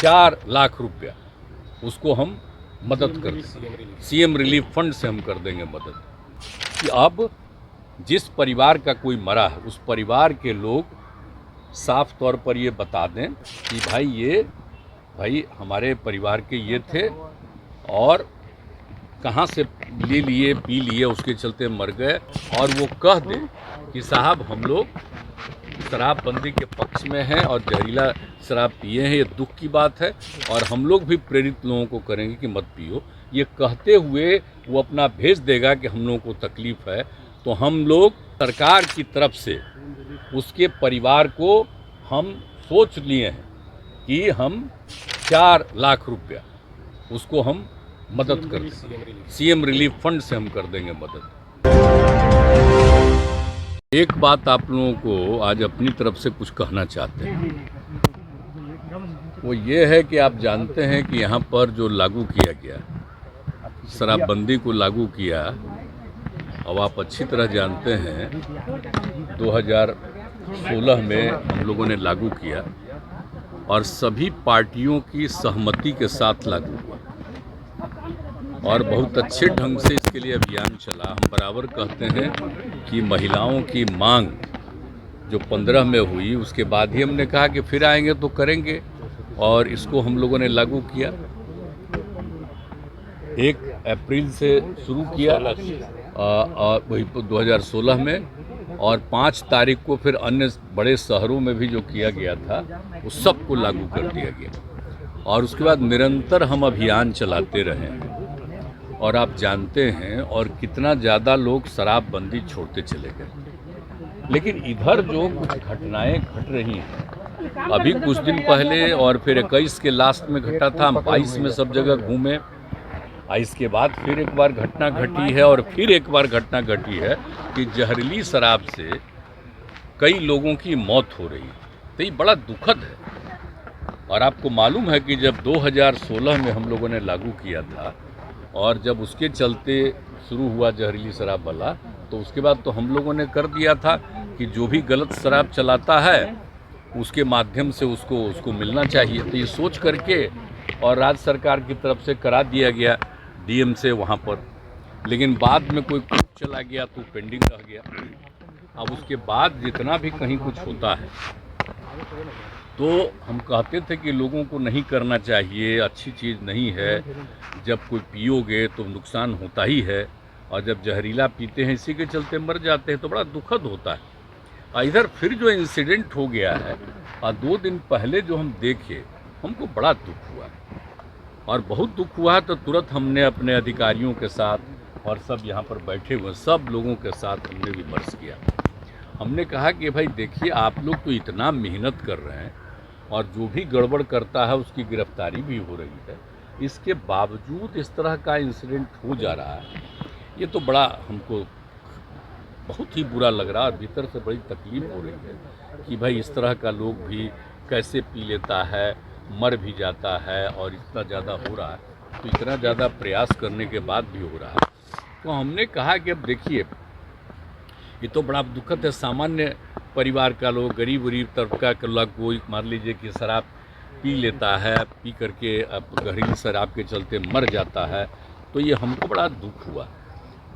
4 लाख रुपया उसको हम मदद कर देंगे, सीएम रिलीफ फंड से हम कर देंगे मदद। कि अब जिस परिवार का कोई मरा है उस परिवार के लोग साफ तौर पर ये बता दें कि भाई हमारे परिवार के ये थे और कहाँ से ले लिए पी लिए उसके चलते मर गए, और वो कह दें कि साहब हम लोग शराबबंदी के पक्ष में हैं और जहरीला शराब पिए हैं, ये दुख की बात है और हम लोग भी प्रेरित लोगों को करेंगे कि मत पियो। ये कहते हुए वो अपना भेज देगा कि हम लोगों को तकलीफ़ है, तो हम लोग सरकार की तरफ से उसके परिवार को हम सोच लिए हैं कि हम 4 लाख रुपया उसको हम मदद कर देंगे, सीएम रिलीफ फंड से हम कर देंगे मदद। एक बात आप लोगों को आज अपनी तरफ से कुछ कहना चाहते हैं, वो ये है कि आप जानते हैं कि यहाँ पर जो लागू किया गया शराबबंदी को लागू किया, अब आप अच्छी तरह जानते हैं 2016 में हम लोगों ने लागू किया और सभी पार्टियों की सहमति के साथ लागू हुआ और बहुत अच्छे ढंग से इसके लिए अभियान चला। हम बराबर कहते हैं कि महिलाओं की मांग जो 15 में हुई उसके बाद ही हमने कहा कि फिर आएंगे तो करेंगे, और इसको हम लोगों ने लागू किया। 1 अप्रैल से शुरू किया वही 2016 में, और 5 तारीख को फिर अन्य बड़े शहरों में भी जो किया गया था वो सबको लागू कर दिया गया। और उसके बाद निरंतर हम अभियान चलाते रहे और आप जानते हैं और कितना ज़्यादा लोग शराबबंदी छोड़ते चले गए। लेकिन इधर जो कुछ घटनाएं घट रही हैं, अभी कुछ दिन पहले और फिर 21 के लास्ट में घटा था, हम 22 में सब जगह घूमे, इसके बाद फिर एक बार घटना घटी है और फिर एक बार घटना घटी है कि जहरीली शराब से कई लोगों की मौत हो रही है। तो ये बड़ा दुखद है। और आपको मालूम है कि जब 2016 में हम लोगों ने लागू किया था और जब उसके चलते शुरू हुआ जहरीली शराब वाला, तो उसके बाद तो हम लोगों ने कर दिया था कि जो भी गलत शराब चलाता है उसके माध्यम से उसको मिलना चाहिए। तो ये सोच करके और राज्य सरकार की तरफ से करा दिया गया डीएम से वहाँ पर, लेकिन बाद में कोई कुछ चला गया तो पेंडिंग रह गया। अब उसके बाद जितना भी कहीं कुछ होता है तो हम कहते थे कि लोगों को नहीं करना चाहिए, अच्छी चीज़ नहीं है, जब कोई पियोगे तो नुकसान होता ही है, और जब जहरीला पीते हैं इसी के चलते मर जाते हैं तो बड़ा दुखद होता है। इधर फिर जो इंसिडेंट हो गया है और 2 दिन पहले जो हम देखे, हमको बड़ा दुख हुआ और बहुत दुख हुआ। तो तुरंत हमने अपने अधिकारियों के साथ और सब यहाँ पर बैठे हुए सब लोगों के साथ हमने विमर्श किया। हमने कहा कि भाई देखिए, आप लोग तो इतना मेहनत कर रहे हैं और जो भी गड़बड़ करता है उसकी गिरफ्तारी भी हो रही है, इसके बावजूद इस तरह का इंसिडेंट हो जा रहा है, ये तो बड़ा हमको बहुत ही बुरा लग रहा है। भीतर से बड़ी तकलीफ हो रही है कि भाई इस तरह का लोग भी कैसे पी लेता है, मर भी जाता है, और इतना ज़्यादा हो रहा है, तो इतना ज़्यादा प्रयास करने के बाद भी हो रहा है। तो हमने कहा कि अब देखिए, ये तो बड़ा दुखद है। सामान्य परिवार का लोग, गरीब तबका का लोग, कोई मान लीजिए कि शराब पी लेता है, पी करके जहरीली शराब के चलते मर जाता है, तो ये हमको बड़ा दुख हुआ।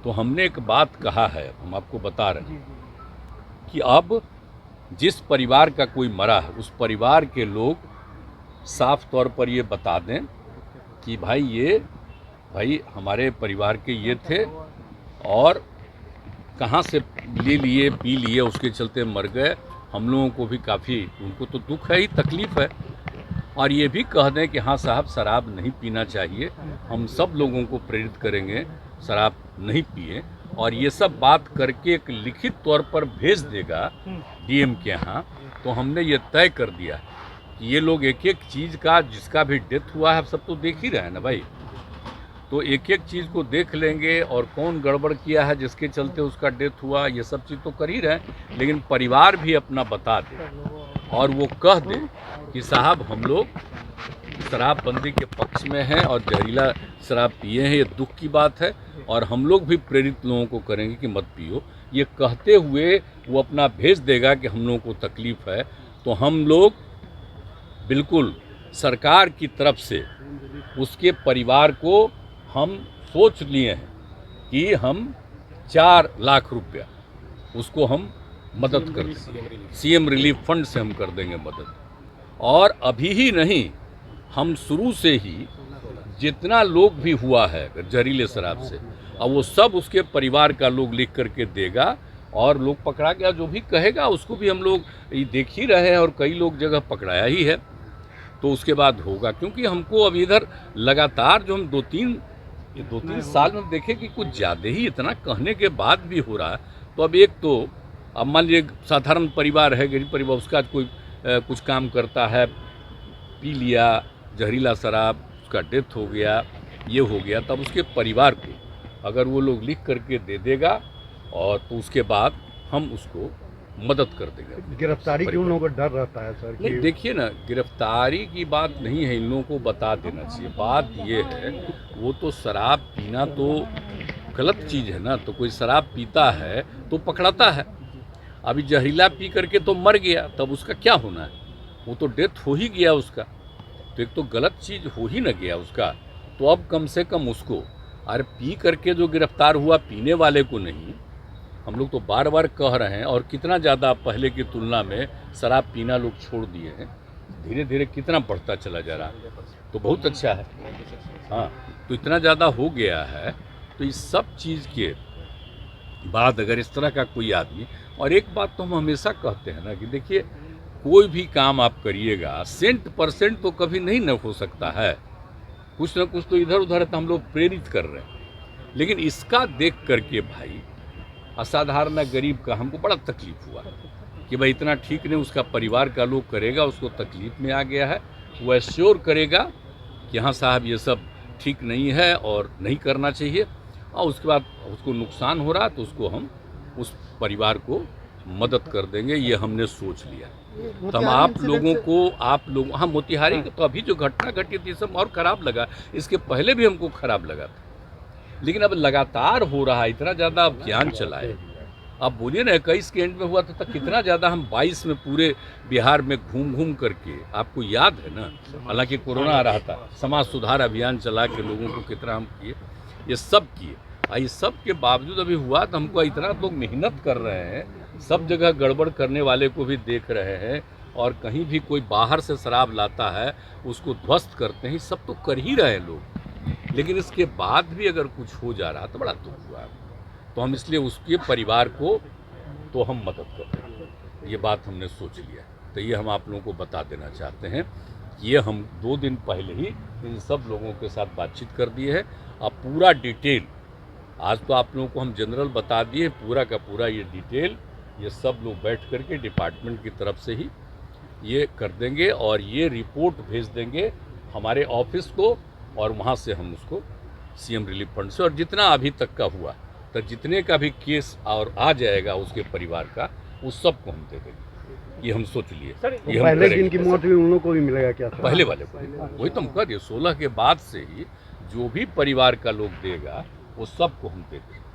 तो हमने एक बात कहा है, हम आपको बता रहे हैं कि अब जिस परिवार का कोई मरा है उस परिवार के लोग साफ तौर पर ये बता दें कि भाई हमारे परिवार के ये थे और कहाँ से ले लिए पी लिए उसके चलते मर गए। हम लोगों को भी काफ़ी, उनको तो दुख है ही, तकलीफ़ है, और ये भी कह दें कि हाँ साहब शराब नहीं पीना चाहिए, हम सब लोगों को प्रेरित करेंगे शराब नहीं पिए, और ये सब बात करके एक लिखित तौर पर भेज देगा डीएम के यहाँ। तो हमने ये तय कर दिया कि ये लोग एक एक चीज़ का, जिसका भी डेथ हुआ है, सब तो देख ही रहे हैं ना भाई, तो एक एक चीज़ को देख लेंगे और कौन गड़बड़ किया है जिसके चलते उसका डेथ हुआ, ये सब चीज़ तो कर ही रहे हैं, लेकिन परिवार भी अपना बता दे और वो कह दे कि साहब हम लोग शराबबंदी के पक्ष में हैं और जहरीला शराब पिए हैं, ये दुख की बात है, और हम लोग भी प्रेरित लोगों को करेंगे कि मत पियो। ये कहते हुए वो अपना भेज देगा कि हम लोगों को तकलीफ़ है, तो हम लोग बिल्कुल सरकार की तरफ से उसके परिवार को हम सोच लिए हैं कि हम 4 लाख रुपया उसको हम मदद कर देंगे, सीएम रिलीफ फंड से हम कर देंगे मदद। और अभी ही नहीं, हम शुरू से ही जितना लोग भी हुआ है जहरीले शराब से, अब वो सब उसके परिवार का लोग लिख करके देगा, और लोग पकड़ा गया जो भी कहेगा उसको भी हम लोग देख ही रहे हैं, और कई लोग जगह पकड़ाया ही है। तो उसके बाद होगा, क्योंकि हमको अब इधर लगातार जो हम दो तीन साल में देखें कि कुछ ज़्यादा ही इतना कहने के बाद भी हो रहा है। तो अब एक तो अब मान लीजिए साधारण परिवार है, गरीब परिवार, उसका कोई कुछ काम करता है, पी लिया जहरीला शराब, उसका डेथ हो गया, ये हो गया, तब उसके परिवार को अगर वो लोग लिख करके दे देगा, और तो उसके बाद हम उसको मदद कर देंगे। गिरफ्तारी की उन लोगों को डर रहता है सर? नहीं, देखिए ना, गिरफ्तारी की बात नहीं है, इन लोगों को बता देना चाहिए। बात ये है, वो तो शराब पीना तो गलत चीज़ है ना, तो कोई शराब पीता है तो पकड़ाता है। अभी जहरीला पी करके तो मर गया, तब उसका क्या होना है? वो तो डेथ हो ही गया उसका, तो एक तो गलत चीज़ हो ही न गया उसका। तो अब कम से कम उसको, अरे पी करके जो गिरफ्तार हुआ, पीने वाले को नहीं। हम लोग तो बार बार कह रहे हैं, और कितना ज़्यादा पहले की तुलना में शराब पीना लोग छोड़ दिए हैं, धीरे धीरे कितना बढ़ता चला जा रहा है, तो बहुत अच्छा है। हाँ, तो इतना ज़्यादा हो गया है, तो इस सब चीज़ के बाद अगर इस तरह का कोई आदमी, और एक बात तो हम हमेशा कहते हैं ना कि देखिए, कोई भी काम आप करिएगा 100% तो कभी नहीं न हो सकता है, कुछ ना कुछ तो इधर उधर तो हम लोग प्रेरित कर रहे हैं। लेकिन इसका देख करके भाई, असाधारण गरीब का हमको बड़ा तकलीफ हुआ कि भाई इतना ठीक नहीं, उसका परिवार का लोग करेगा, उसको तकलीफ में आ गया है, वो एश्योर करेगा कि हाँ साहब ये सब ठीक नहीं है और नहीं करना चाहिए, और उसके बाद उसको नुकसान हो रहा तो उसको हम उस परिवार को मदद कर देंगे, ये हमने सोच लिया। तो हम आप लोग हाँ, मोतिहारी तो अभी जो घटना घटी थी सब और ख़राब लगा, इसके पहले भी हमको ख़राब लगा था, लेकिन अब लगातार हो रहा है, इतना ज़्यादा अभियान चला है। अब बोलिए ना, 21 के एंड में हुआ था, कितना ज़्यादा हम 22 में पूरे बिहार में घूम घूम करके, आपको याद है ना, हालांकि कोरोना आ रहा था, समाज सुधार अभियान चला के लोगों को कितना हम किए, ये सब किए। ये सब के बावजूद अभी हुआ तो हमको इतना लोग मेहनत कर रहे हैं, सब जगह गड़बड़ करने वाले को भी देख रहे हैं, और कहीं भी कोई बाहर से शराब लाता है उसको ध्वस्त करते हैं, सब तो कर ही रहे हैं लोग। लेकिन इसके बाद भी अगर कुछ हो जा रहा तो बड़ा दुख हुआ, तो हम इसलिए उसके परिवार को तो हम मदद कर दें, ये बात हमने सोच लिया। तो ये हम आप लोगों को बता देना चाहते हैं, ये हम 2 दिन पहले ही इन सब लोगों के साथ बातचीत कर दिए है। अब पूरा डिटेल, आज तो आप लोगों को हम जनरल बता दिए, पूरा का पूरा ये डिटेल ये सब लोग बैठ करके डिपार्टमेंट की तरफ से ही ये कर देंगे, और ये रिपोर्ट भेज देंगे हमारे ऑफिस को, और वहाँ से हम उसको सीएम रिलीफ फंड से, और जितना अभी तक का हुआ, तो जितने का भी केस और आ जाएगा उसके परिवार का, उस सब को हम दे देंगे, ये हम सोच लिए। ये पहले दिन की मौत हुई उन लोगों को भी मिलेगा क्या? पहले वाले को, वही तो हम कह दिए, 16 के बाद से ही जो भी परिवार का लोग देगा वो सब को हम दे देंगे।